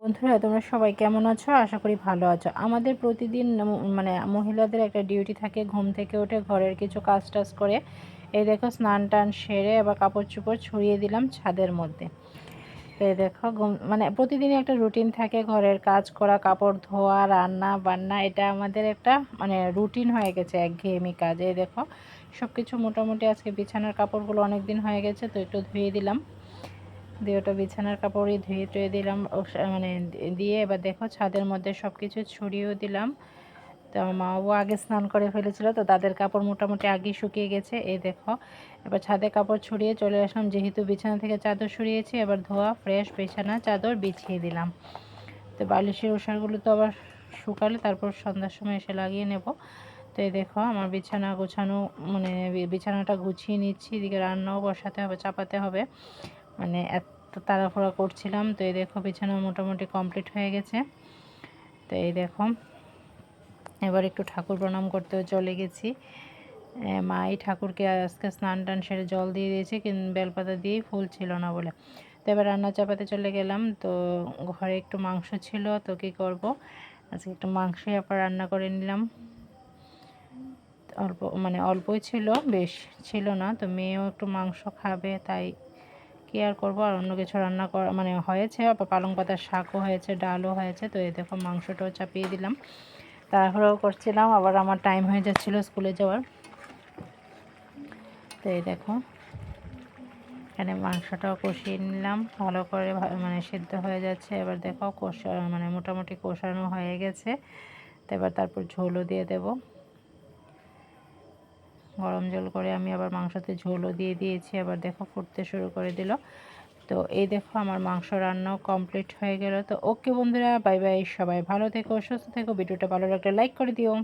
বন্ধুরা, তোমরা সবাই কেমন আছো? আশা করি ভালো আছো। আমাদের প্রতিদিন মানে মহিলাদের একটা ডিউটি থাকে, ঘুম থেকে উঠে ঘরের কিছু কাজ টাজ করে এই দেখো স্নান টান সেরে আবার কাপড় চোপড় ছড়িয়ে দিলাম ছাদের মধ্যে। তো এই দেখো মানে প্রতিদিনই একটা রুটিন থাকে, ঘরের কাজ করা, কাপড় ধোয়া, রান্না বান্না, এটা আমাদের একটা মানে রুটিন হয়ে গেছে, একঘেয়েমি কাজ। এই দেখো সব কিছু মোটামুটি আজকে বিছানার কাপড়গুলো অনেক দিন হয়ে গেছে, তো একটু ধুয়ে দিলাম। দিয়ে ওটা বিছানার কাপড়ই ধুয়ে টুয়ে দিলাম, মানে দিয়ে এবার দেখো ছাদের মধ্যে সব কিছু ছড়িয়েও দিলাম। তো আমার মাও আগে স্নান করে ফেলেছিল, তো তাদের কাপড় মোটামুটি আগেই শুকিয়ে গেছে। এই দেখো এবার ছাদে কাপড় ছড়িয়ে চলে আসলাম, যেহেতু বিছানা থেকে চাদর সরিয়েছি, এবার ধোয়া ফ্রেশ বিছানা চাদর বিছিয়ে দিলাম। তো বালিশের ওষারগুলো তো আবার শুকালে তারপর সন্ধ্যার সময় এসে লাগিয়ে নেব। তো এই দেখো আমার বিছানা গোছানো, মানে বিছানাটা গুছিয়ে নিচ্ছি, এদিকে রান্নাও বসাতে হবে, চাপাতে হবে, মানে এত তাড়াহুড়া করছিলাম। তো এই দেখো বিছানা মোটামুটি কমপ্লিট হয়ে গেছে। তো এই দেখো এবার একটু ঠাকুর প্রণাম করতেও চলে গেছি। মাই ঠাকুরকে আজকে স্নান টান সেরে জল দিয়ে দিয়েছে, কিন্তু বেলপাতা দিয়েই ফুল ছিল না বলে। তো এবার রান্না চাপাতে চলে গেলাম। তো ঘরে একটু মাংস ছিল, তো কী করব, আজকে একটু মাংসই আবার রান্না করে নিলাম। অল্প মানে অল্পই ছিল, বেশ ছিল না। তো মেয়েও একটু মাংস খাবে, তাই কি আর করবো, আর অন্য কিছু রান্না করা মানে হয়েছে, পালং পাতার শাকও হয়েছে, ডালও হয়েছে। তো এই দেখো মাংসটাও চাপিয়ে দিলাম, তাড়াহুড়োও করছিলাম, আবার আমার টাইম হয়ে যাচ্ছিলো স্কুলে যাওয়ার। তো এই দেখো এখানে মাংসটাও কষিয়ে নিলাম ভালো করে, মানে সিদ্ধ হয়ে যাচ্ছে। এবার দেখো মানে মোটামুটি কষানো হয়ে গেছে। তো এবার তারপর ঝোলও দিয়ে দেব, গরম জল করে আমি আবার মাংসতে ঝোলও দিয়ে দিয়েছি। আবার দেখো ফুটতে শুরু করে দিল। তো এই দেখো আমার মাংস রান্নাও কমপ্লিট হয়ে গেল। তো ওকে বন্ধুরা, বাই বাই, সবাই ভালো থেকো, সুস্থ থেকো। ভিডিওটা ভালো লাগলে লাইক করে দিও।